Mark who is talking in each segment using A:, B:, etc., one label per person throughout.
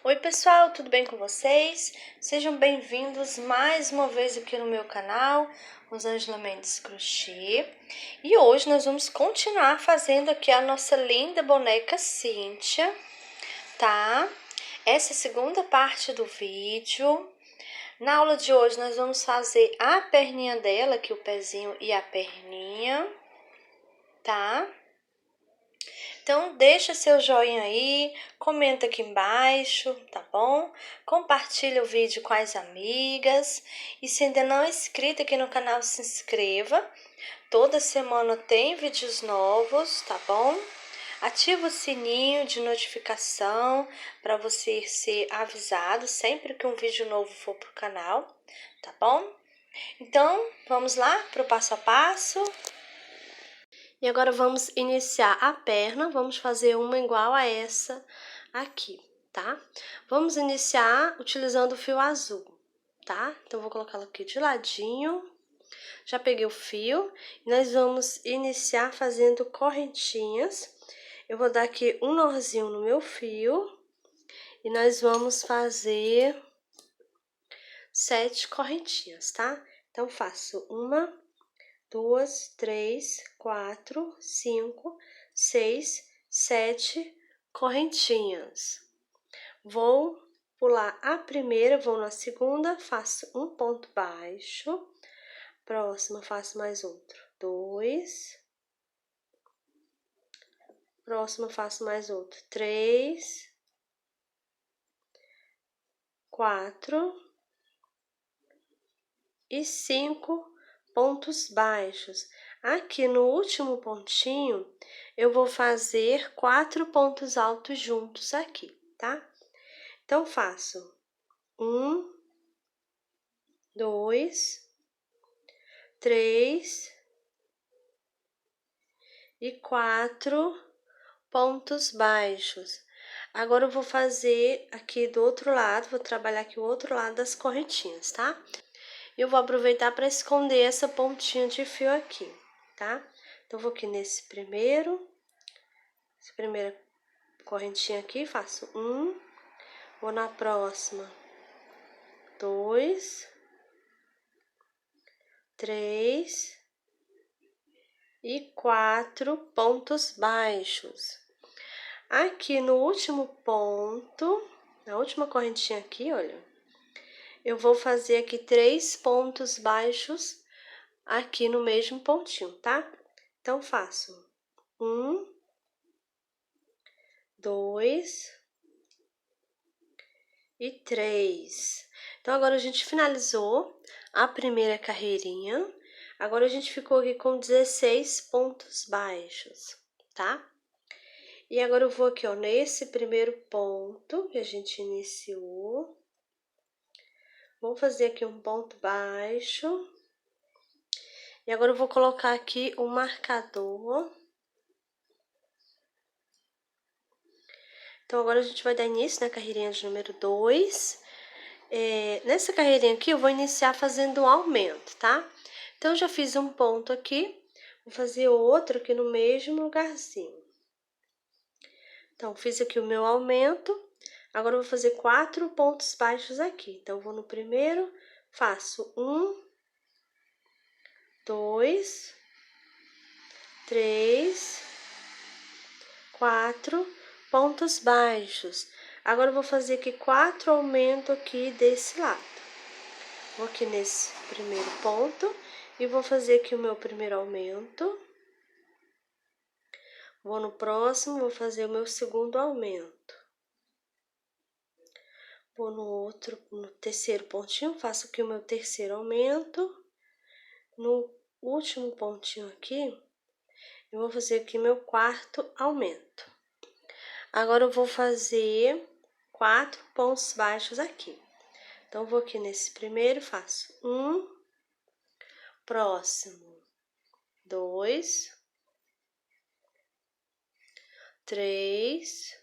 A: Oi pessoal, tudo bem com vocês? Sejam bem-vindos mais uma vez aqui no meu canal, Rosângela Mendes Crochê. E hoje nós vamos continuar fazendo aqui a nossa linda boneca Cíntia, tá? Essa é a segunda parte do vídeo. Na aula de hoje nós vamos fazer a perninha dela, aqui o pezinho e a perninha, tá? Então, deixa seu joinha aí, comenta aqui embaixo, tá bom? Compartilha o vídeo com as amigas. E se ainda não é inscrito aqui no canal, se inscreva. Toda semana tem vídeos novos, tá bom? Ativa o sininho de notificação para você ser avisado sempre que um vídeo novo for pro canal, tá bom? Então, vamos lá pro passo a passo. E agora vamos iniciar a perna, vamos fazer uma igual a essa aqui, tá? Vamos iniciar utilizando o fio azul, tá? Então, vou colocá-lo aqui de ladinho. Já peguei o fio e nós vamos iniciar fazendo correntinhas. Eu vou dar aqui um nozinho no meu fio e nós vamos fazer 7 correntinhas, tá? Então, faço uma, 2, 3, 4, 5, 6, 7 correntinhas. Vou pular a primeira, vou na segunda, faço um ponto baixo. Próxima, faço mais outro. 2. Próxima, faço mais outro. 3. 4. E 5 pontos baixos. Aqui no último pontinho, eu vou fazer 4 pontos altos juntos aqui, tá? Então, faço 1, 2, 3 e 4 pontos baixos. Agora, eu vou fazer aqui do outro lado, vou trabalhar aqui o outro lado das correntinhas, tá? Eu vou aproveitar para esconder essa pontinha de fio aqui, tá? Então, vou aqui nesse primeira correntinha aqui, faço 1, vou na próxima, 2, 3 e 4 pontos baixos. Aqui no último ponto, na última correntinha aqui, olha, eu vou fazer aqui 3 pontos baixos aqui no mesmo pontinho, tá? Então, faço 1, 2 e 3. Então, agora a gente finalizou a primeira carreirinha. Agora, a gente ficou aqui com 16 pontos baixos, tá? E agora, eu vou aqui, ó, nesse primeiro ponto que a gente iniciou. Vou fazer aqui um ponto baixo. E agora, eu vou colocar aqui o marcador. Então, agora a gente vai dar início na carreirinha de número 2. Nessa carreirinha aqui, eu vou iniciar fazendo um aumento, tá? Então, eu já fiz um ponto aqui, vou fazer outro aqui no mesmo lugarzinho. Então, fiz aqui o meu aumento, agora eu vou fazer 4 pontos baixos aqui. Então, eu vou no primeiro, faço 1, 2, 3, 4 pontos baixos. Agora, eu vou fazer aqui 4 aumentos aqui desse lado. Vou aqui nesse primeiro ponto e vou fazer aqui o meu primeiro aumento. Vou no próximo, vou fazer o meu segundo aumento. Vou no terceiro pontinho, faço aqui o meu terceiro aumento. No último pontinho aqui, eu vou fazer aqui meu quarto aumento. Agora, eu vou fazer 4 pontos baixos aqui. Então, vou aqui nesse primeiro, faço 1, próximo, 2, 3,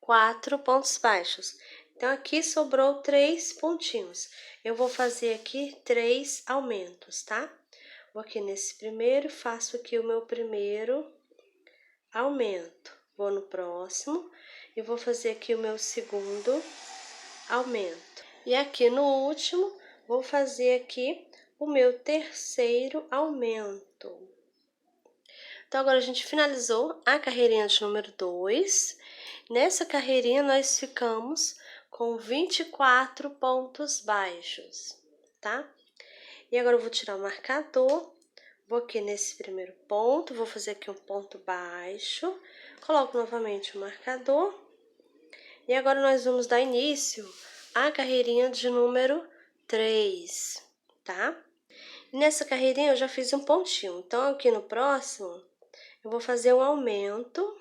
A: 4 pontos baixos. Então, aqui sobrou 3 pontinhos. Eu vou fazer aqui 3 aumentos, tá? Vou aqui nesse primeiro, faço aqui o meu primeiro aumento. vou no próximo e vou fazer aqui o meu segundo aumento. E aqui no último, vou fazer aqui o meu terceiro aumento. Então, agora a gente finalizou a carreirinha de número 2. Nessa carreirinha, nós ficamos com 24 pontos baixos, tá? E agora eu vou tirar o marcador, vou aqui nesse primeiro ponto, vou fazer aqui um ponto baixo, coloco novamente o marcador. E agora nós vamos dar início à carreirinha de número 3, tá? E nessa carreirinha eu já fiz um pontinho, então aqui no próximo eu vou fazer um aumento.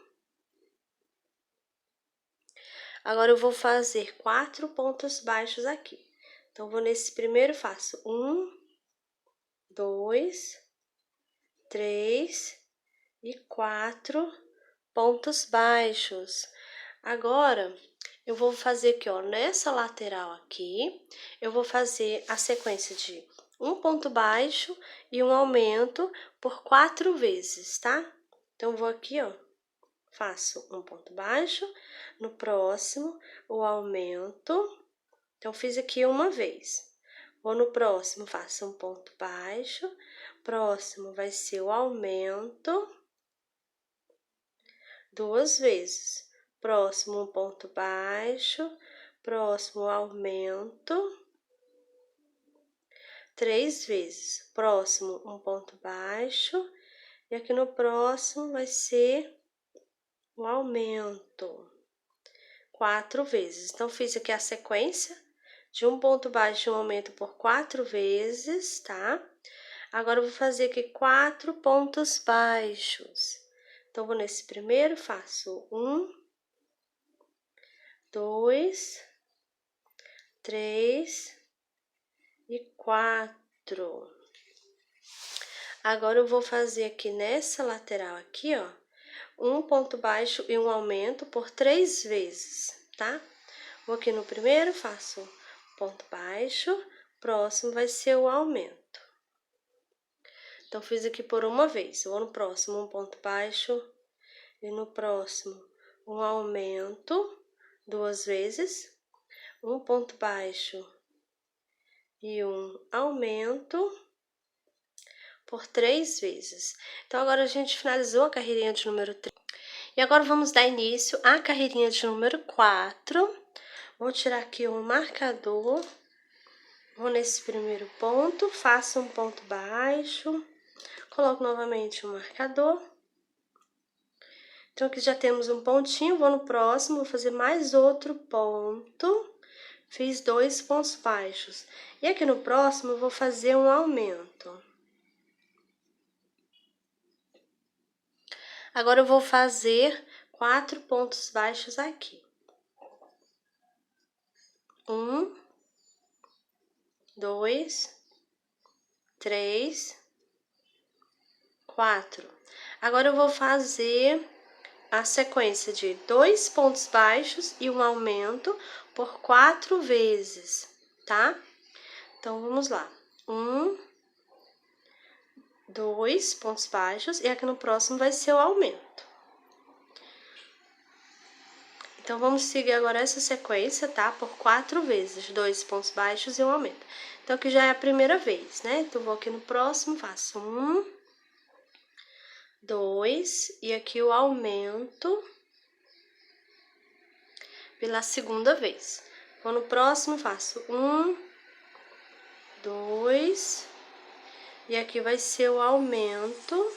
A: Agora eu vou fazer 4 pontos baixos aqui. Então, vou nesse primeiro, faço 1, 2, 3 e 4 pontos baixos. Agora, eu vou fazer aqui, ó, nessa lateral aqui, eu vou fazer a sequência de um ponto baixo e um aumento por 4 vezes, tá? Então, vou aqui, ó, faço um ponto baixo, no próximo, o aumento. Então, fiz aqui uma vez. Vou no próximo, faço um ponto baixo, próximo vai ser o aumento, 2 vezes. Próximo, um ponto baixo, próximo, aumento, 3 vezes. Próximo, um ponto baixo, e aqui no próximo vai ser o aumento, 4 vezes. Então, fiz aqui a sequência de um ponto baixo e um aumento por 4 vezes, tá? Agora, eu vou fazer aqui 4 pontos baixos. Então, vou nesse primeiro, faço 1, 2, 3 e 4. Agora, eu vou fazer aqui nessa lateral aqui, ó, um ponto baixo e um aumento por 3 vezes, tá? Vou aqui no primeiro, faço ponto baixo, próximo vai ser o aumento. Então, fiz aqui por uma vez. Vou no próximo, um ponto baixo, e no próximo, um aumento, 2 vezes, um ponto baixo e um aumento por 3 vezes. Então, agora a gente finalizou a carreirinha de número 3. E agora vamos dar início à carreirinha de número 4. Vou tirar aqui um marcador, vou nesse primeiro ponto, faço um ponto baixo, coloco novamente o marcador. Então, aqui já temos um pontinho, vou no próximo, vou fazer mais outro ponto, fiz 2 pontos baixos. E aqui no próximo, eu vou fazer um aumento. Agora, eu vou fazer 4 pontos baixos aqui. 1, 2, 3, 4. Agora, eu vou fazer a sequência de 2 pontos baixos e um aumento por 4 vezes, tá? Então, vamos lá. 1, 2 pontos baixos, e aqui no próximo vai ser o aumento. Então, vamos seguir agora essa sequência, tá? Por 4 vezes, 2 pontos baixos e um aumento. Então, aqui já é a primeira vez, né? Então, vou aqui no próximo, faço 1, 2, e aqui o aumento pela segunda vez. Vou no próximo, faço 1, 2, e aqui vai ser o aumento.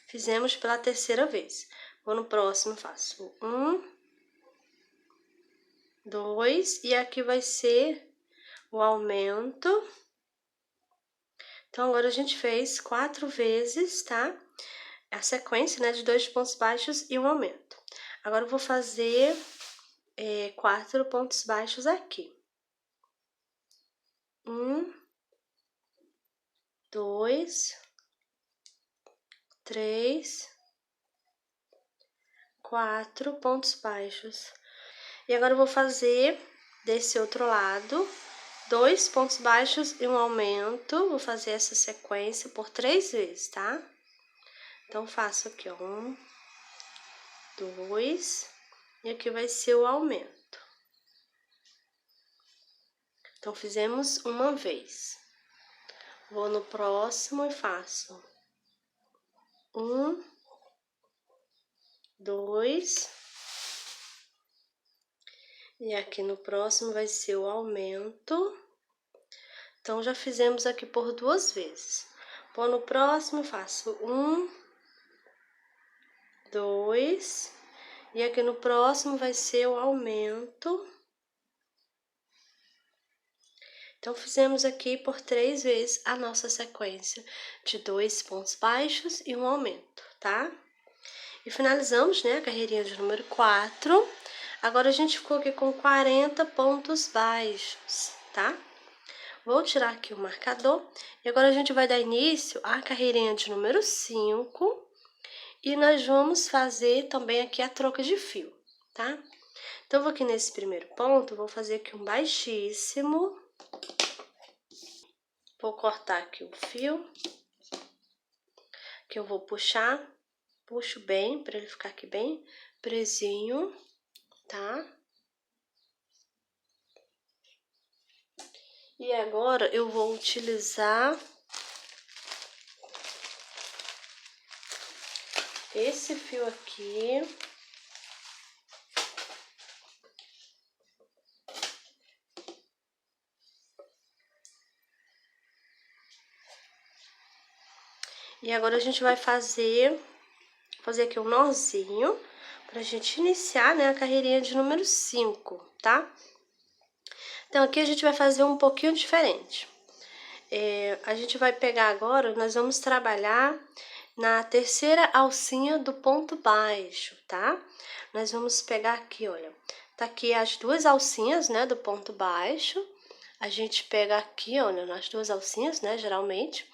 A: Fizemos pela terceira vez. Vou no próximo, faço 1, 2, e aqui vai ser o aumento. Então, agora a gente fez 4 vezes, tá? A sequência, né, de 2 pontos baixos e um aumento. Agora, eu vou fazer 4 pontos baixos aqui. 1, 2, 3, 4 pontos baixos. E agora eu vou fazer desse outro lado 2 pontos baixos e um aumento. Vou fazer essa sequência por 3 vezes, tá? Então, faço aqui, ó, 1, 2, e aqui vai ser o aumento. Então, fizemos uma vez. Vou no próximo e faço 1, 2, e aqui no próximo vai ser o aumento. Então, já fizemos aqui por 2 vezes. Vou no próximo, faço 1, 2, e aqui no próximo vai ser o aumento. Então, fizemos aqui por 3 vezes a nossa sequência de 2 pontos baixos e um aumento, tá? E finalizamos, né, a carreirinha de número 4. Agora, a gente ficou aqui com 40 pontos baixos, tá? Vou tirar aqui o marcador e agora a gente vai dar início à carreirinha de número 5 e nós vamos fazer também aqui a troca de fio, tá? Então, eu vou aqui nesse primeiro ponto, vou fazer aqui um baixíssimo. Vou cortar aqui o fio, que eu vou puxar, puxo bem, para ele ficar aqui bem presinho, tá? E agora, eu vou utilizar esse fio aqui. E agora, a gente vai fazer aqui um nozinho, pra gente iniciar, né, a carreirinha de número 5, tá? Então, aqui a gente vai fazer um pouquinho diferente. A gente vai pegar agora, nós vamos trabalhar na terceira alcinha do ponto baixo, tá? Nós vamos pegar aqui, olha, tá aqui as 2 alcinhas, né, do ponto baixo. A gente pega aqui, olha, nas 2 alcinhas, né, geralmente.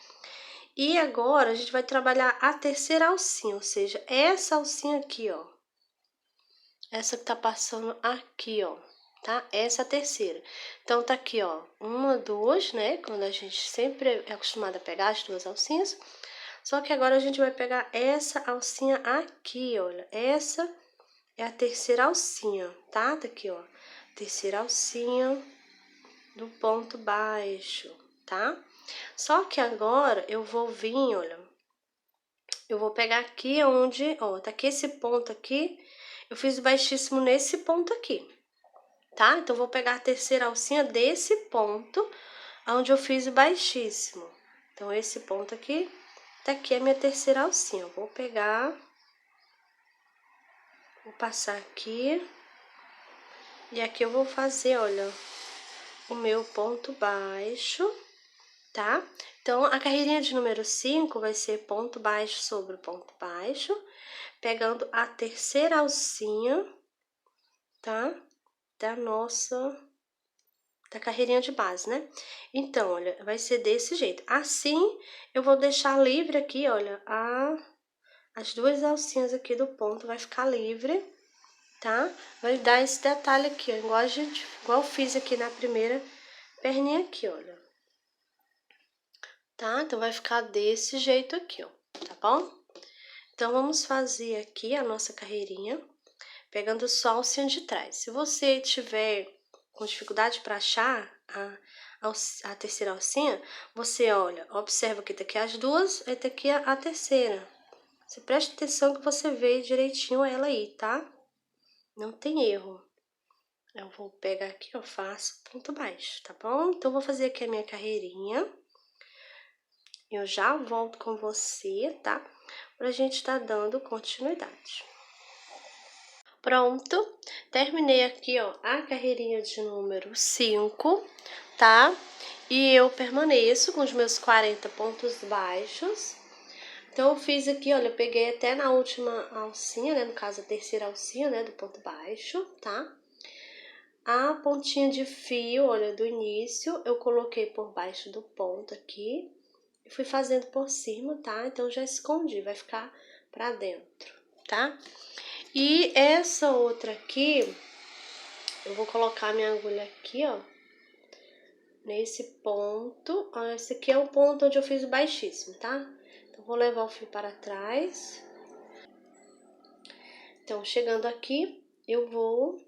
A: E agora, a gente vai trabalhar a terceira alcinha, ou seja, essa alcinha aqui, ó. Essa que tá passando aqui, ó, tá? Essa é a terceira. Então, tá aqui, ó, 1, 2, né? Quando a gente sempre é acostumada a pegar as 2 alcinhas. Só que agora a gente vai pegar essa alcinha aqui, olha. Essa é a terceira alcinha, tá? Tá aqui, ó. Terceira alcinha do ponto baixo, tá? Só que agora eu vou vir, olha. Eu vou pegar aqui onde, ó, tá aqui esse ponto aqui. Eu fiz o baixíssimo nesse ponto aqui, tá? Então, vou pegar a terceira alcinha desse ponto, onde eu fiz o baixíssimo. Então, esse ponto aqui, tá aqui a minha terceira alcinha. Eu vou pegar, vou passar aqui, e aqui eu vou fazer, olha, o meu ponto baixo, tá? Então, a carreirinha de número 5 vai ser ponto baixo sobre ponto baixo, pegando a terceira alcinha, tá? Da carreirinha de base, né? Então, olha, vai ser desse jeito. Assim, eu vou deixar livre aqui, olha, as 2 alcinhas aqui do ponto vai ficar livre, tá? Vai dar esse detalhe aqui, ó, igual eu fiz aqui na primeira perninha aqui, olha. Tá? Então, vai ficar desse jeito aqui, ó, tá bom? Então, vamos fazer aqui a nossa carreirinha, pegando só a alcinha de trás. Se você tiver com dificuldade para achar a terceira alcinha, você olha, observa que tá aqui as 2, aí tá aqui a terceira. Você presta atenção que você vê direitinho ela aí, tá? Não tem erro. Eu vou pegar aqui, eu faço ponto baixo, tá bom? Então, vou fazer aqui a minha carreirinha. Eu já volto com você, tá? Pra gente tá dando continuidade. Pronto, terminei aqui, ó, a carreirinha de número 5, tá? E eu permaneço com os meus 40 pontos baixos. Então, eu fiz aqui, olha, eu peguei até na última alcinha, né? No caso, a terceira alcinha, né? Do ponto baixo, tá? A pontinha de fio, olha, do início, eu coloquei por baixo do ponto aqui. E fui fazendo por cima, tá? Então, já escondi, vai ficar pra dentro, tá? E essa outra aqui, eu vou colocar minha agulha aqui, ó, nesse ponto. Ó, esse aqui é o ponto onde eu fiz o baixíssimo, tá? Então, vou levar o fio para trás. Então, chegando aqui, eu vou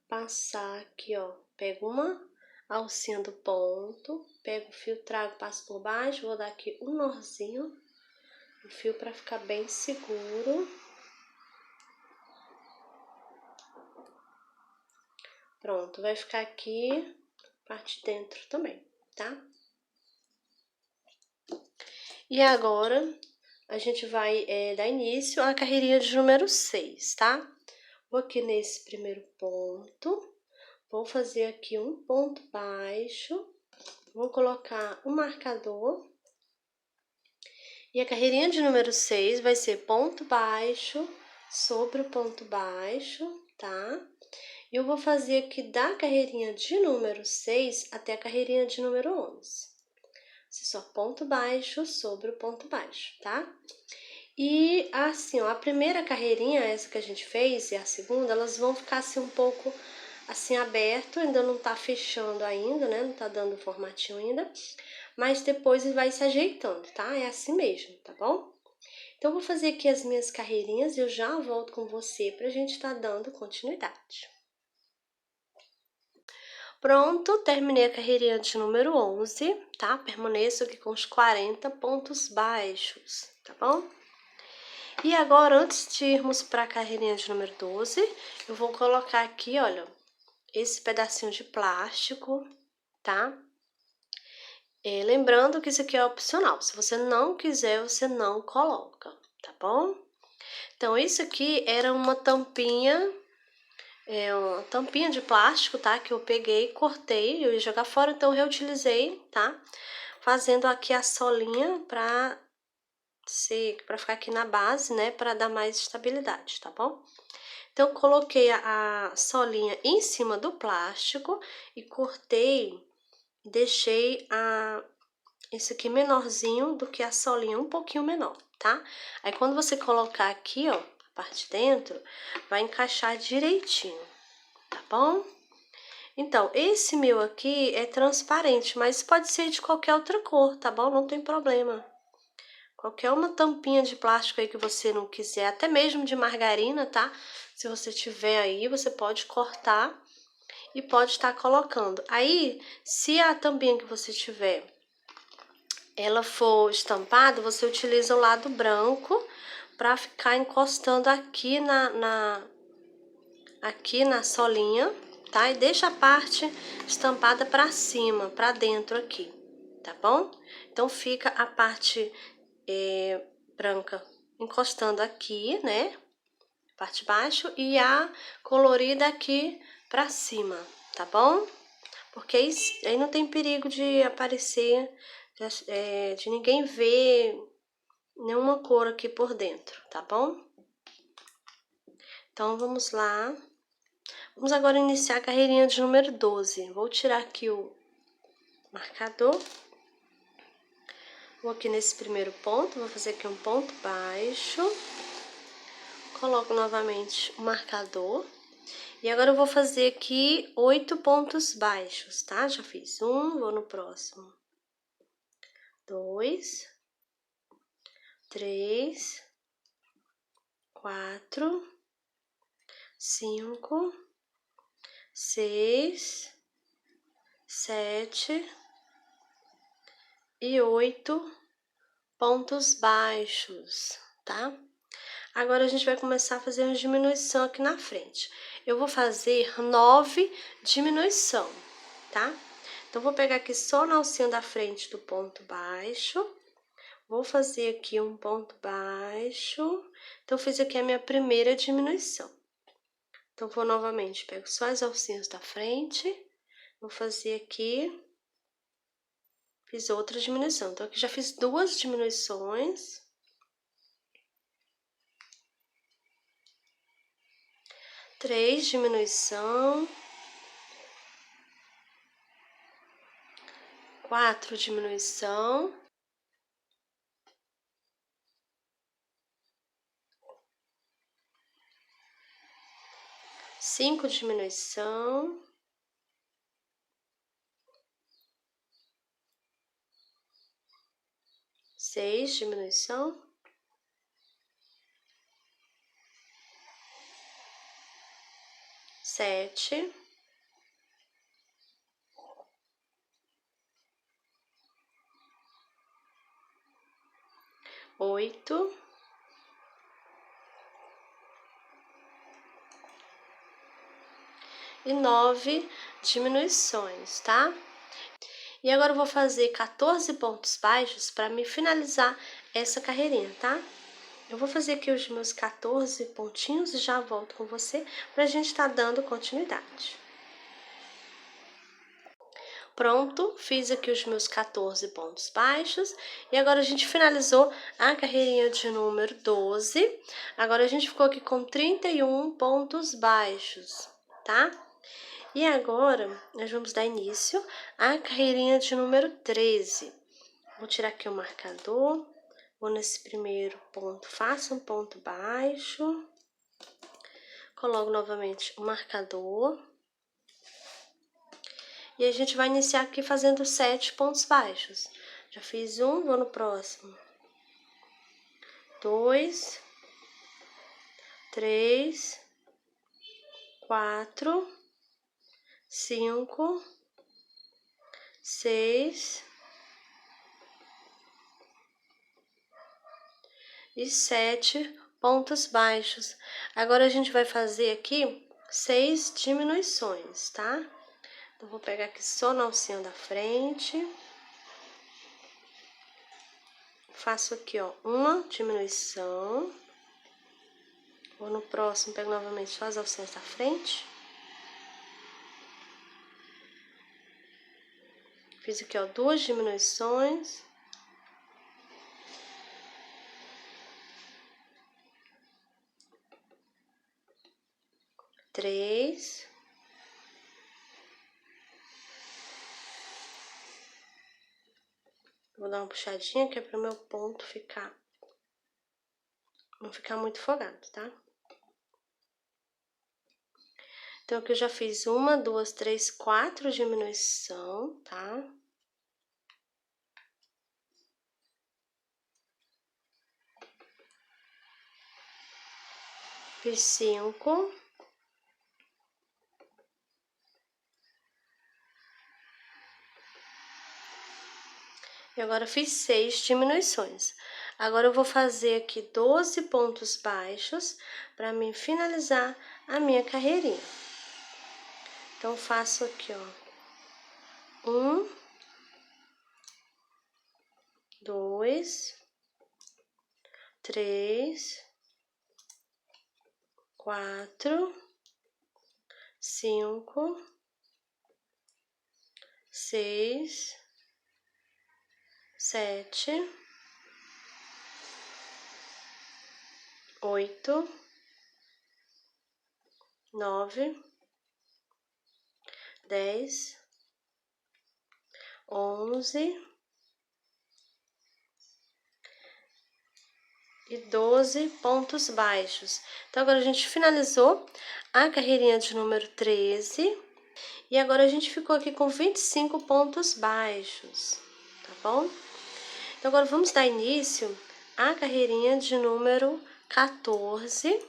A: passar aqui, ó, pego uma alcinha do ponto, pego o fio, trago, passo por baixo, vou dar aqui um nozinho no fio para ficar bem seguro. Pronto, vai ficar aqui, parte de dentro também, tá? E agora, a gente vai dar início à carreirinha de número 6, tá? Vou aqui nesse primeiro ponto, vou fazer aqui um ponto baixo, vou colocar um marcador. E a carreirinha de número 6 vai ser ponto baixo sobre o ponto baixo, tá? E eu vou fazer aqui da carreirinha de número 6 até a carreirinha de número 11. Só ponto baixo sobre o ponto baixo, tá? E assim, ó, a primeira carreirinha, essa que a gente fez, e a segunda, elas vão ficar assim um pouco assim aberto, ainda não tá fechando ainda, né? Não tá dando formatinho ainda, mas depois ele vai se ajeitando, tá? É assim mesmo, tá bom? Então, eu vou fazer aqui as minhas carreirinhas e eu já volto com você pra gente estar dando continuidade. Pronto, terminei a carreirinha de número 11, tá? Permaneço aqui com os 40 pontos baixos, tá bom? E agora, antes de irmos para a carreirinha de número 12, eu vou colocar aqui, olha, esse pedacinho de plástico, tá? Lembrando que isso aqui é opcional, se você não quiser, você não coloca, tá bom? Então, isso aqui era uma tampinha de plástico, tá? Que eu peguei, cortei, eu ia jogar fora, então eu reutilizei, tá? Fazendo aqui a solinha pra ficar aqui na base, né? Pra dar mais estabilidade, tá bom? Então, coloquei a solinha em cima do plástico e cortei, deixei esse aqui menorzinho do que a solinha, um pouquinho menor, tá? Aí, quando você colocar aqui, ó, a parte de dentro, vai encaixar direitinho, tá bom? Então, esse meu aqui é transparente, mas pode ser de qualquer outra cor, tá bom? Não tem problema. Qualquer uma tampinha de plástico aí que você não quiser, até mesmo de margarina, tá? Se você tiver aí, você pode cortar e pode estar colocando. Aí, se a tampinha que você tiver, ela for estampada, você utiliza o lado branco para ficar encostando aqui aqui na solinha, tá? E deixa a parte estampada para cima, para dentro aqui, tá bom? Então, fica a parte branca encostando aqui, né? Parte de baixo e a colorida aqui para cima, tá bom? Porque aí não tem perigo de aparecer, de ninguém ver nenhuma cor aqui por dentro, tá bom? Então, vamos lá. Vamos agora iniciar a carreirinha de número 12. Vou tirar aqui o marcador. Vou aqui nesse primeiro ponto, vou fazer aqui um ponto baixo. Coloco novamente o marcador. E agora eu vou fazer aqui 8 pontos baixos, tá? Já fiz um, vou no próximo. 2, 3, 4, 5, 6, 7 e 8 pontos baixos, tá? Agora a gente vai começar a fazer uma diminuição aqui na frente. Eu vou fazer 9 diminuição, tá? Então, vou pegar aqui só na alcinha da frente do ponto baixo. Vou fazer aqui um ponto baixo. Então, fiz aqui a minha primeira diminuição. Então, vou novamente, pego só as alcinhas da frente. Vou fazer aqui. Fiz outra diminuição. Então, aqui já fiz 2 diminuições. 3 diminuição. 4 diminuição. 5 diminuição. 6 diminuição. 7, 8, 9 diminuições, tá? E agora eu vou fazer 14 pontos baixos para me finalizar essa carreirinha, tá? Eu vou fazer aqui os meus 14 pontinhos e já volto com você pra gente estar dando continuidade. Pronto, fiz aqui os meus 14 pontos baixos e agora a gente finalizou a carreirinha de número 12. Agora a gente ficou aqui com 31 pontos baixos, tá? E agora nós vamos dar início à carreirinha de número 13. Vou tirar aqui o marcador, vou nesse primeiro ponto, faço um ponto baixo, coloco novamente o marcador. E a gente vai iniciar aqui fazendo 7 pontos baixos. Já fiz um, vou no próximo. 2, 3, 4, 5, 6 e 7 pontos baixos. Agora a gente vai fazer aqui 6 diminuições, tá? Então, vou pegar aqui só na alcinha da frente. Faço aqui, ó, uma diminuição. Vou no próximo, pego novamente só as alcinhas da frente. Fiz aqui, ó, 2 diminuições. Três. Vou dar uma puxadinha que é para o meu ponto não ficar muito folgado, tá? Então, aqui eu já fiz 1, 2, 3, 4 diminuição, tá? Fiz 5. E agora fiz 6 diminuições. Agora eu vou fazer aqui 12 pontos baixos para mim finalizar a minha carreirinha. Então, faço aqui, ó, 1, 2, 3, 4, 5, 6, 7, 8, 9, 10, 11 e 12 pontos baixos. Então, agora a gente finalizou a carreirinha de número 13 e agora a gente ficou aqui com 25 pontos baixos, tá bom? Então, agora vamos dar início à carreirinha de número 14.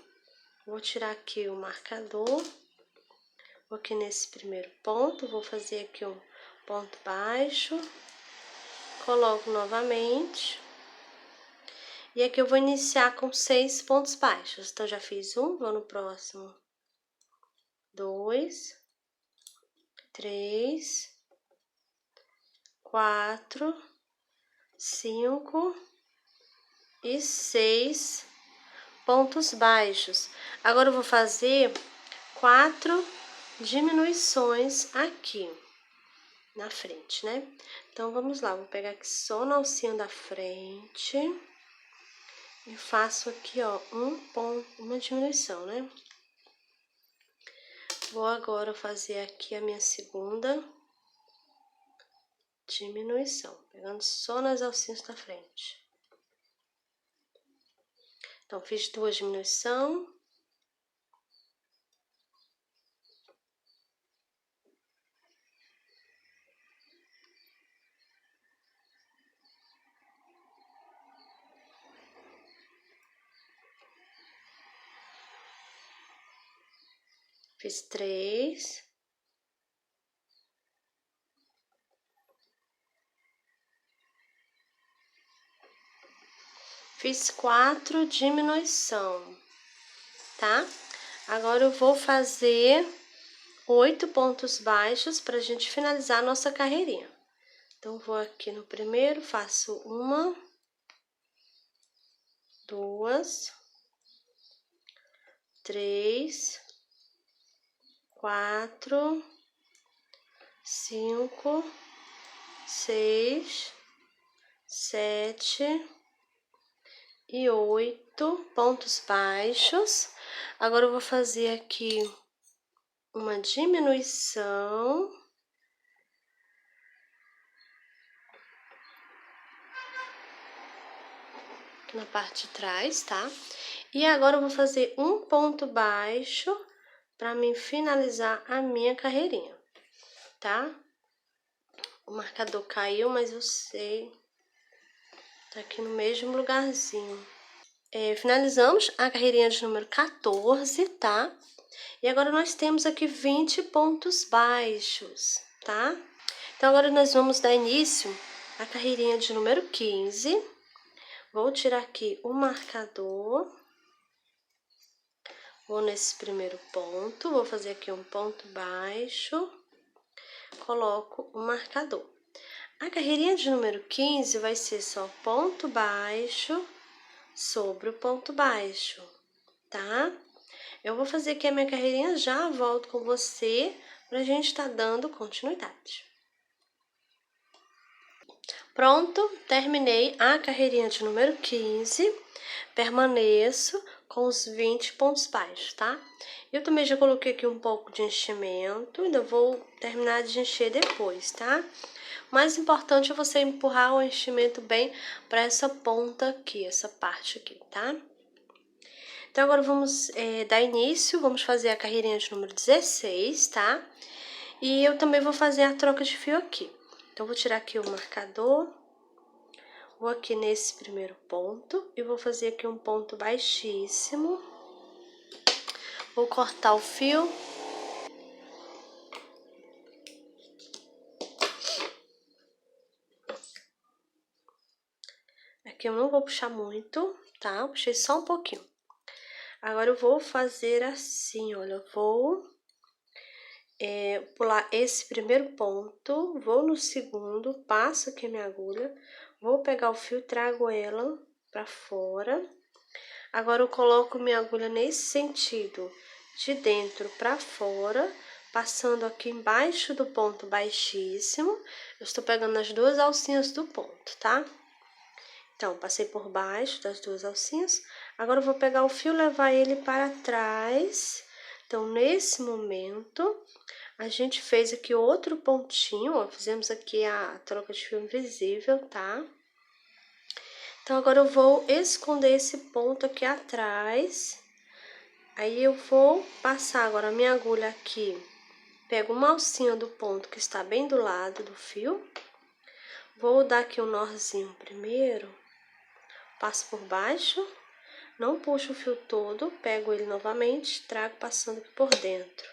A: Vou tirar aqui o marcador. Vou aqui nesse primeiro ponto, vou fazer aqui um ponto baixo, coloco novamente, e aqui eu vou iniciar com 6 pontos baixos. Então, já fiz um, vou no próximo. 2, 3, 4, 5 e 6 pontos baixos. Agora, eu vou fazer 4 diminuições aqui na frente, né? Então, vamos lá, vou pegar aqui só na alcinha da frente e faço aqui, ó, uma diminuição, né? Vou agora fazer aqui a minha segunda diminuição, pegando só nas alcinhas da frente. Então, fiz 2 diminuições. Fiz 3. Fiz 4 diminuição, tá? Agora eu vou fazer 8 pontos baixos pra gente finalizar a nossa carreirinha. Então, vou aqui no primeiro, faço 1, 2, 3, 4, 5, 6, 7 e 8 pontos baixos. Agora eu vou fazer aqui uma diminuição. Aqui na parte de trás, tá? E agora eu vou fazer um ponto baixo para mim finalizar a minha carreirinha, tá? O marcador caiu, mas eu sei, tá aqui no mesmo lugarzinho. Finalizamos a carreirinha de número 14, tá? E agora nós temos aqui 20 pontos baixos, tá? Então, agora nós vamos dar início à carreirinha de número 15. Vou tirar aqui o marcador. Vou nesse primeiro ponto, vou fazer aqui um ponto baixo. Coloco o marcador. A carreirinha de número 15 vai ser só ponto baixo sobre o ponto baixo, tá? Eu vou fazer aqui a minha carreirinha, já volto com você pra gente tá dando continuidade. Pronto, terminei a carreirinha de número 15, permaneço com os 20 pontos baixos, tá? Eu também já coloquei aqui um pouco de enchimento, ainda vou terminar de encher depois, tá? O mais importante é você empurrar o enchimento bem para essa ponta aqui, essa parte aqui, tá? Então, agora vamos dar início, vamos fazer a carreirinha de número 16, tá? E eu também vou fazer a troca de fio aqui. Então, vou tirar aqui o marcador, vou aqui nesse primeiro ponto e vou fazer aqui um ponto baixíssimo. Vou cortar o fio. Aqui eu não vou puxar muito, tá? Eu puxei só um pouquinho. Agora eu vou fazer assim, olha, eu vou pular esse primeiro ponto, vou no segundo, passo aqui a minha agulha, vou pegar o fio, trago ela pra fora. Agora eu coloco minha agulha nesse sentido, de dentro pra fora, passando aqui embaixo do ponto baixíssimo. Eu estou pegando as duas alcinhas do ponto, tá? Então, passei por baixo das duas alcinhas. Agora eu vou pegar o fio e levar ele para trás. Então, nesse momento, a gente fez aqui outro pontinho, ó, fizemos aqui a troca de fio invisível, tá? Então, agora eu vou esconder esse ponto aqui atrás. Aí, eu vou passar agora a minha agulha aqui. Pego uma alcinha do ponto que está bem do lado do fio. Vou dar aqui um nozinho primeiro. Passo por baixo. Não puxo o fio todo, pego ele novamente, trago passando aqui por dentro.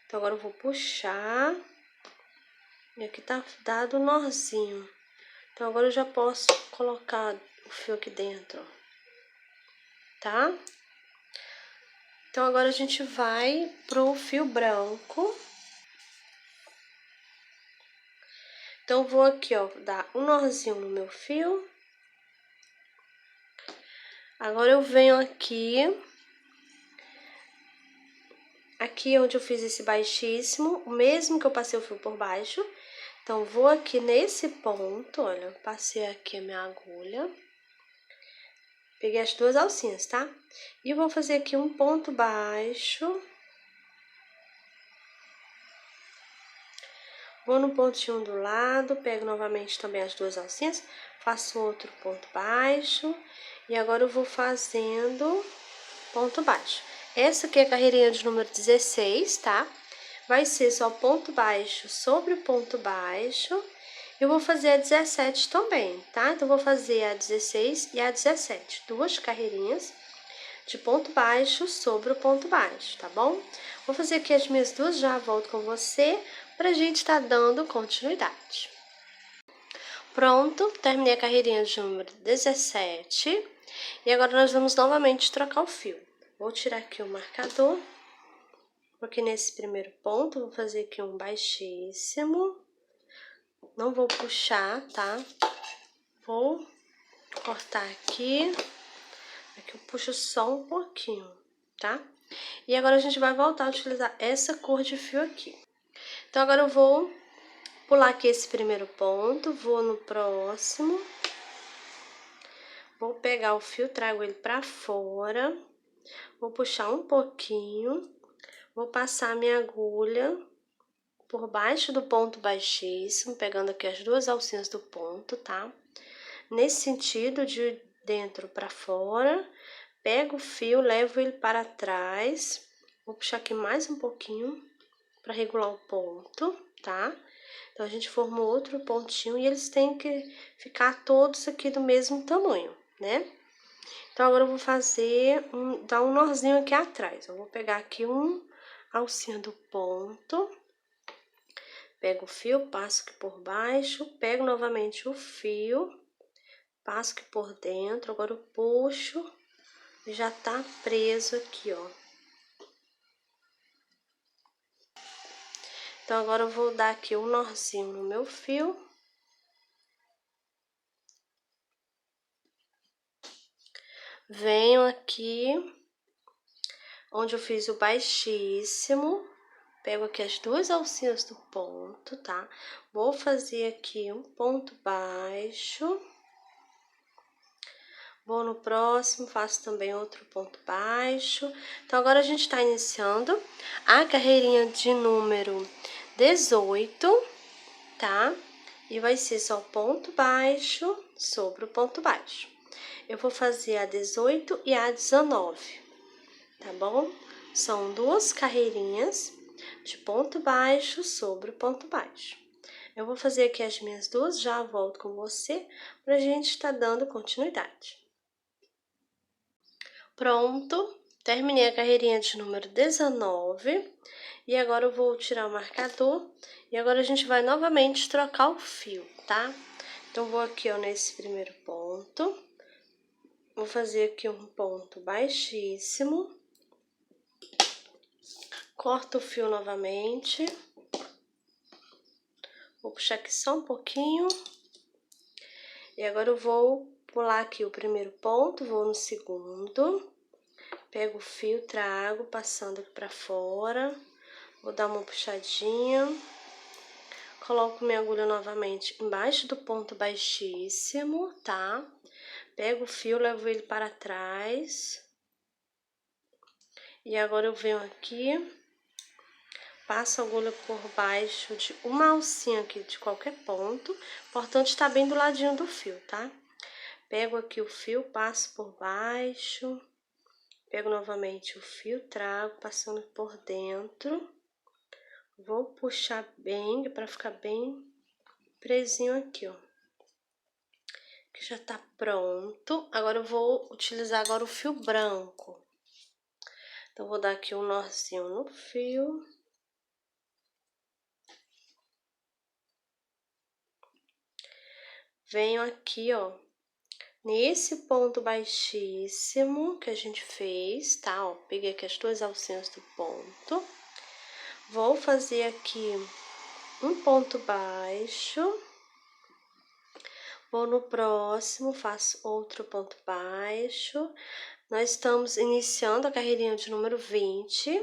A: Então, agora eu vou puxar. E aqui tá dado o nozinho. Então, agora eu já posso colocar o fio aqui dentro, ó. Tá? Então, agora a gente vai pro fio branco. Então, eu vou aqui, ó, dar um nozinho no meu fio. Agora, eu venho aqui onde eu fiz esse baixíssimo, o mesmo que eu passei o fio por baixo. Então, vou aqui nesse ponto, olha, passei aqui a minha agulha. Peguei as duas alcinhas, tá? E vou fazer aqui um ponto baixo. Vou no pontinho do lado, pego novamente também as duas alcinhas, faço outro ponto baixo. E agora eu vou fazendo ponto baixo. Essa aqui é a carreirinha de número 16, tá? Vai ser só ponto baixo sobre ponto baixo. Eu vou fazer a 17 também, tá? Então, vou fazer a 16 e a 17, duas carreirinhas de ponto baixo sobre o ponto baixo, tá bom? Vou fazer aqui as minhas duas, já volto com você pra gente tá dando continuidade. Pronto, terminei a carreirinha de número 17 e agora nós vamos novamente trocar o fio. Vou tirar aqui o marcador, porque nesse primeiro ponto vou fazer aqui um baixíssimo, não vou puxar, tá? Vou cortar aqui, aqui eu puxo só um pouquinho, tá? E agora a gente vai voltar a utilizar essa cor de fio aqui. Então agora eu vou pular aqui esse primeiro ponto, vou no próximo, vou pegar o fio, trago ele pra fora, vou puxar um pouquinho, vou passar a minha agulha por baixo do ponto baixíssimo, pegando aqui as duas alcinhas do ponto, tá? Nesse sentido, de dentro pra fora, pego o fio, levo ele para trás, vou puxar aqui mais um pouquinho pra regular o ponto, tá? Então, a gente formou outro pontinho e eles têm que ficar todos aqui do mesmo tamanho, né? Então, agora eu vou fazer, dar um nozinho aqui atrás. Eu vou pegar aqui a alcinha do ponto, pego o fio, passo aqui por baixo, pego novamente o fio, passo aqui por dentro, agora eu puxo e já tá preso aqui, ó. Então, agora eu vou dar aqui um nozinho no meu fio. Venho aqui onde eu fiz o baixíssimo, pego aqui as duas alcinhas do ponto, tá? Vou fazer aqui um ponto baixo. Vou no próximo, faço também outro ponto baixo. Então, agora a gente tá iniciando a carreirinha de número 18, tá? E vai ser só ponto baixo sobre o ponto baixo. Eu vou fazer a 18 e a 19, tá bom? São duas carreirinhas de ponto baixo sobre o ponto baixo. Eu vou fazer aqui as minhas duas, já volto com você pra gente estar dando continuidade. Pronto, terminei a carreirinha de número 19 e agora eu vou tirar o marcador e agora a gente vai novamente trocar o fio, tá? Então, vou aqui, ó, nesse primeiro ponto, vou fazer aqui um ponto baixíssimo, corto o fio novamente, vou puxar aqui só um pouquinho e agora eu vou pular aqui o primeiro ponto, vou no segundo, pego o fio, trago, passando aqui pra fora, vou dar uma puxadinha, coloco minha agulha novamente embaixo do ponto baixíssimo, tá? Pego o fio, levo ele para trás. E agora eu venho aqui, passo a agulha por baixo de uma alcinha aqui de qualquer ponto, importante estar bem do ladinho do fio, tá? Pego aqui o fio, passo por baixo, pego novamente o fio, trago, passando por dentro. Vou puxar bem, para ficar bem presinho aqui, ó. Que já tá pronto. Agora eu vou utilizar agora o fio branco. Então, vou dar aqui um nozinho no fio. Venho aqui, ó, nesse ponto baixíssimo que a gente fez, tá? Ó, peguei aqui as duas alcinhas do ponto. Vou fazer aqui um ponto baixo. Vou no próximo, faço outro ponto baixo. Nós estamos iniciando a carreirinha de número 20.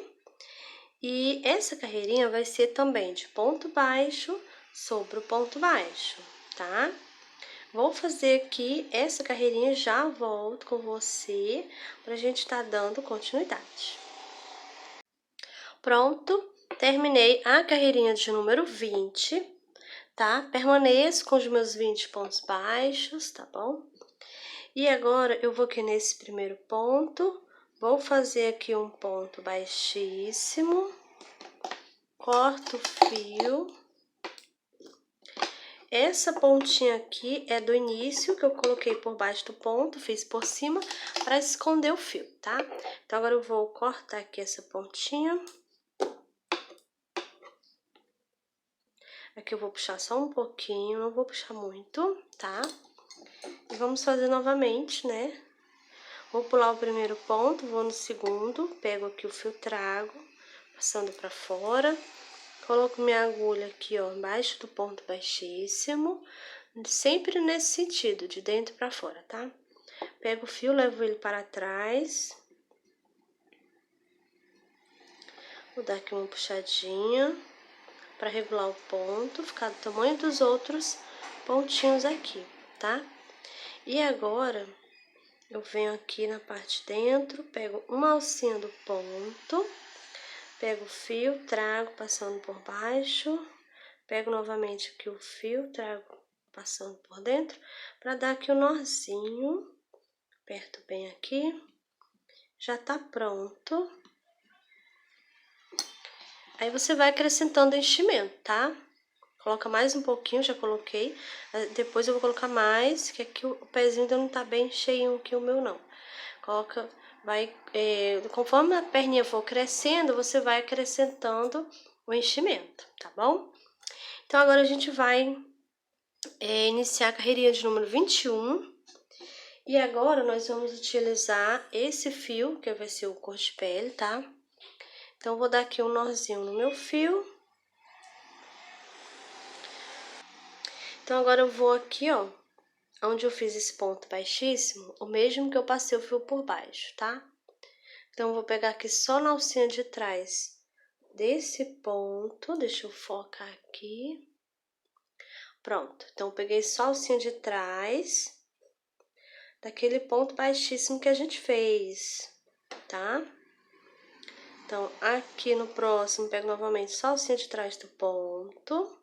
A: E essa carreirinha vai ser também de ponto baixo sobre o ponto baixo, tá? Vou fazer aqui essa carreirinha e já volto com você pra gente tá dando continuidade. Pronto, terminei a carreirinha de número 20, tá? Permaneço com os meus 20 pontos baixos, tá bom? E agora, eu vou aqui nesse primeiro ponto, vou fazer aqui um ponto baixíssimo, corto o fio Essa pontinha aqui é do início, que eu coloquei por baixo do ponto, fiz por cima, para esconder o fio, tá? Então, agora eu vou cortar aqui essa pontinha. Aqui eu vou puxar só um pouquinho, não vou puxar muito, tá? E vamos fazer novamente, né? Vou pular o primeiro ponto, vou no segundo, pego aqui o fio, trago, passando pra fora. Coloco minha agulha aqui, ó, embaixo do ponto baixíssimo, sempre nesse sentido, de dentro pra fora, tá? Pego o fio, levo ele para trás. Vou dar aqui uma puxadinha para regular o ponto, ficar do tamanho dos outros pontinhos aqui, tá? E agora, eu venho aqui na parte de dentro, pego uma alcinha do ponto, pego o fio, trago passando por baixo, pego novamente aqui o fio, trago passando por dentro, para dar aqui o nozinho, aperto bem aqui, já tá pronto. Aí você vai acrescentando enchimento, tá? Coloca mais um pouquinho, já coloquei, depois eu vou colocar mais, que aqui o pezinho ainda não tá bem cheinho aqui o meu não. Coloca, conforme a perninha for crescendo, você vai acrescentando o enchimento, tá bom? Então, agora a gente vai iniciar a carreirinha de número 21. E agora, nós vamos utilizar esse fio, que vai ser o cor de pele, tá? Então, eu vou dar aqui um nozinho no meu fio. Então, agora eu vou aqui, ó, onde eu fiz esse ponto baixíssimo, o mesmo que eu passei o fio por baixo, tá? Então, eu vou pegar aqui só na alcinha de trás desse ponto, deixa eu focar aqui. Pronto, então, eu peguei só a alcinha de trás daquele ponto baixíssimo que a gente fez, tá? Então, aqui no próximo, pego novamente só a alcinha de trás do ponto.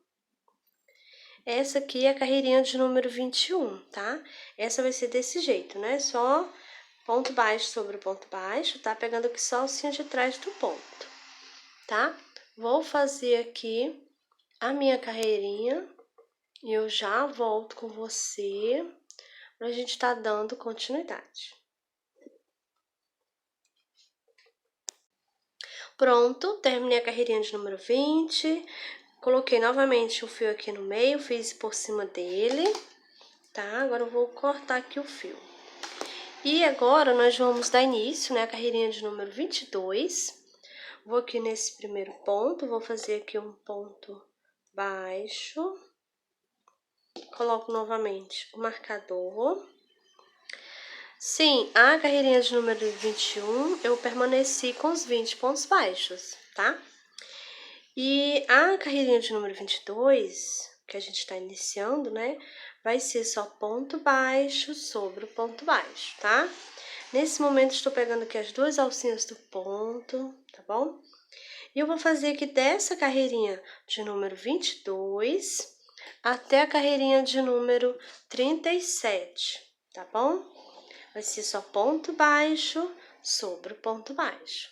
A: Essa aqui é a carreirinha de número 21, tá? Essa vai ser desse jeito, né? Só ponto baixo sobre ponto baixo, tá? Pegando aqui só a alcinha de trás do ponto, tá? Vou fazer aqui a minha carreirinha e eu já volto com você pra gente tá dando continuidade. Pronto, terminei a carreirinha de número 20. Coloquei novamente o fio aqui no meio, fiz por cima dele, tá? Agora eu vou cortar aqui o fio. E agora nós vamos dar início, né, a carreirinha de número 22. Vou aqui nesse primeiro ponto, vou fazer aqui um ponto baixo. Coloco novamente o marcador. Sim, a carreirinha de número 21, eu permaneci com os 20 pontos baixos, tá? E a carreirinha de número 22, que a gente tá iniciando, né, vai ser só ponto baixo sobre o ponto baixo, tá? Nesse momento, estou pegando aqui as duas alcinhas do ponto, tá bom? E eu vou fazer aqui dessa carreirinha de número 22 até a carreirinha de número 37, tá bom? Vai ser só ponto baixo sobre o ponto baixo.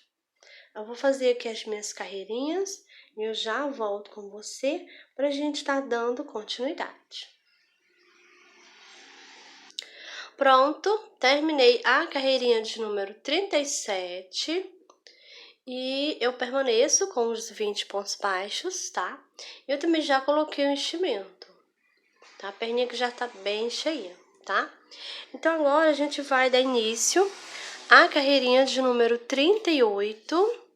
A: Eu vou fazer aqui as minhas carreirinhas e eu já volto com você pra gente tá dando continuidade. Pronto, terminei a carreirinha de número 37 e eu permaneço com os 20 pontos baixos, tá? Eu também já coloquei o enchimento, tá? A perninha que já tá bem cheia, tá? Então, agora a gente vai dar início à carreirinha de número 38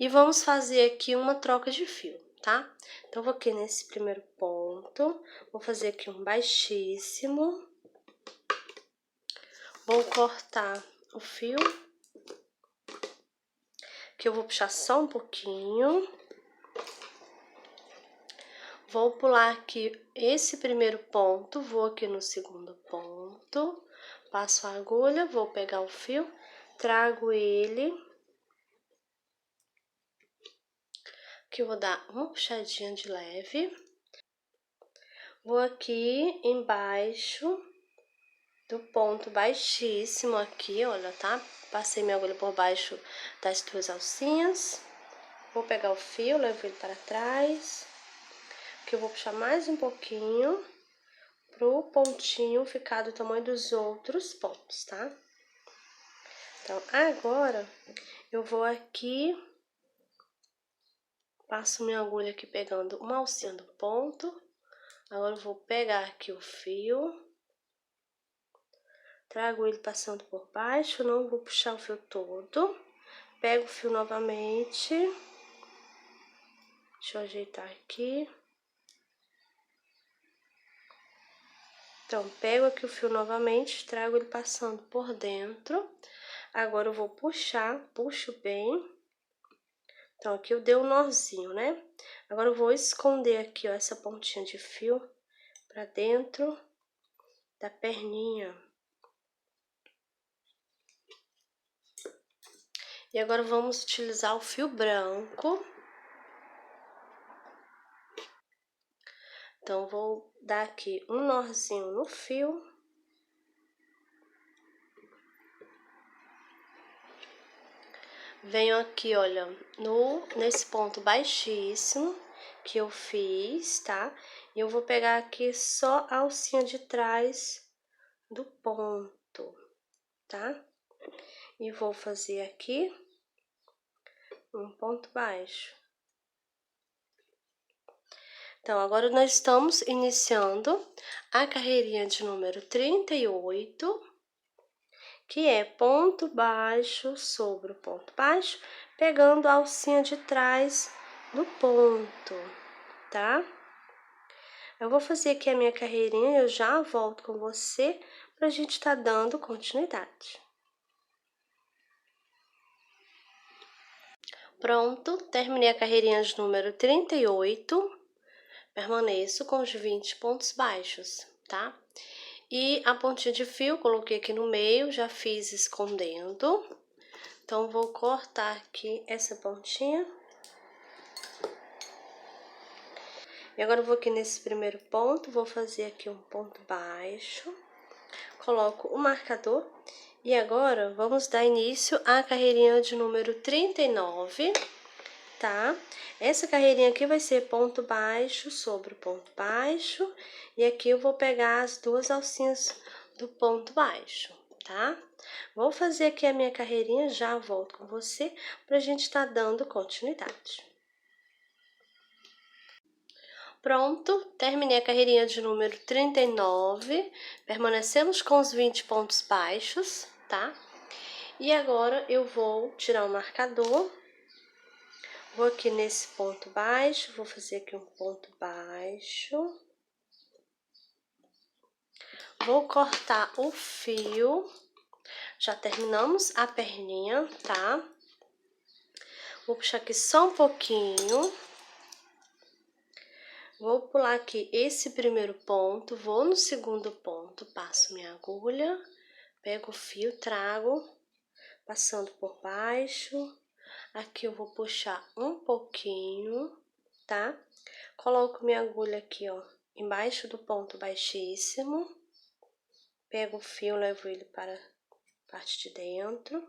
A: e vamos fazer aqui uma troca de fio, tá? Então, vou aqui nesse primeiro ponto, vou fazer aqui um baixíssimo. Vou cortar o fio, que eu vou puxar só um pouquinho. Vou pular aqui esse primeiro ponto, vou aqui no segundo ponto, passo a agulha, vou pegar o fio, trago ele. Aqui eu vou dar uma puxadinha de leve. Vou aqui embaixo do ponto baixíssimo aqui, olha, tá? Passei minha agulha por baixo das duas alcinhas. Vou pegar o fio, levo ele para trás. que eu vou puxar mais um pouquinho pro pontinho ficar do tamanho dos outros pontos, tá? Então, agora, eu vou aqui, passo minha agulha aqui pegando uma alcinha do ponto. Agora, eu vou pegar aqui o fio, trago ele passando por baixo, não vou puxar o fio todo. Pego o fio novamente, deixa eu ajeitar aqui. Então, pego aqui o fio novamente, trago ele passando por dentro. Agora, eu vou puxar, puxo bem. Então, aqui eu dei um nozinho, né? Agora, eu vou esconder aqui, ó, essa pontinha de fio pra dentro da perninha. E agora, vamos utilizar o fio branco. Então, vou dar aqui um nozinho no fio. Venho aqui, olha, nesse ponto baixíssimo que eu fiz, tá? E eu vou pegar aqui só a alcinha de trás do ponto, tá? E vou fazer aqui um ponto baixo. Então, agora nós estamos iniciando a carreirinha de número 38, que é ponto baixo sobre o ponto baixo, pegando a alcinha de trás do ponto, tá? Eu vou fazer aqui a minha carreirinha e eu já volto com você pra gente tá dando continuidade. Pronto, terminei a carreirinha de número 38, permaneço com os 20 pontos baixos, tá? E a pontinha de fio, coloquei aqui no meio, já fiz escondendo. Então, vou cortar aqui essa pontinha. E agora, eu vou aqui nesse primeiro ponto, vou fazer aqui um ponto baixo. Coloco o marcador. E agora, vamos dar início à carreirinha de número 39, tá? Essa carreirinha aqui vai ser ponto baixo sobre o ponto baixo. E aqui eu vou pegar as duas alcinhas do ponto baixo, tá? Vou fazer aqui a minha carreirinha, já volto com você pra gente tá dando continuidade. Pronto, terminei a carreirinha de número 39, permanecemos com os 20 pontos baixos, tá? E agora, eu vou tirar o marcador, vou aqui nesse ponto baixo, vou fazer aqui um ponto baixo. Vou cortar o fio, já terminamos a perninha, tá? Vou puxar aqui só um pouquinho. Vou pular aqui esse primeiro ponto, vou no segundo ponto, passo minha agulha, pego o fio, trago, passando por baixo. Aqui eu vou puxar um pouquinho, tá? Coloco minha agulha aqui, ó, embaixo do ponto baixíssimo. Pego o fio, levo ele para a parte de dentro,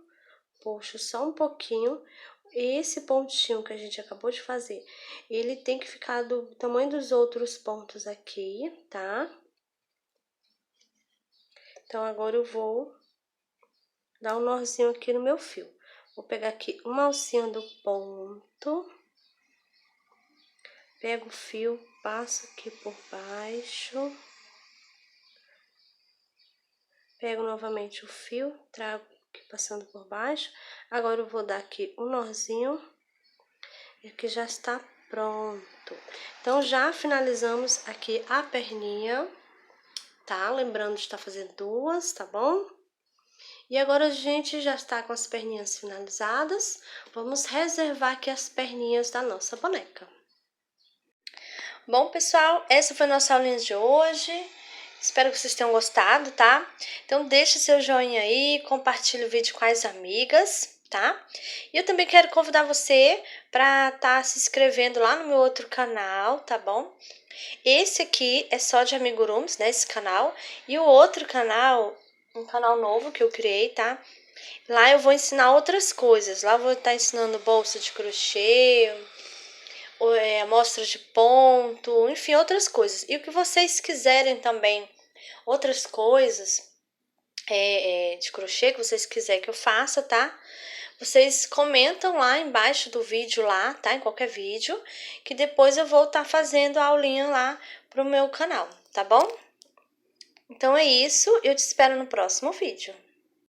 A: puxo só um pouquinho. Esse pontinho que a gente acabou de fazer, ele tem que ficar do tamanho dos outros pontos aqui, tá? Então, agora eu vou dar um nozinho aqui no meu fio. Vou pegar aqui uma alcinha do ponto, pego o fio, passo aqui por baixo, pego novamente o fio, trago aqui passando por baixo. Agora eu vou dar aqui um nozinho e aqui já está pronto. Então, já finalizamos aqui a perninha, tá? Lembrando de estar fazendo duas, tá bom? E agora a gente já está com as perninhas finalizadas. Vamos reservar aqui as perninhas da nossa boneca. Bom, pessoal, essa foi a nossa aulinha de hoje. Espero que vocês tenham gostado, tá? Então, deixa seu joinha aí, compartilha o vídeo com as amigas, tá? E eu também quero convidar você para estar se inscrevendo lá no meu outro canal, tá bom? Esse aqui é só de amigurumis, né, esse canal. E o outro canal, um canal novo que eu criei, tá? Lá eu vou ensinar outras coisas. Lá eu vou estar ensinando bolsa de crochê, amostra de ponto, enfim, outras coisas. E o que vocês quiserem também, outras coisas de crochê que vocês quiserem que eu faça, tá? Vocês comentam lá embaixo do vídeo lá, tá? Em qualquer vídeo, que depois eu vou estar fazendo a aulinha lá pro meu canal, tá bom? Então é isso, eu te espero no próximo vídeo.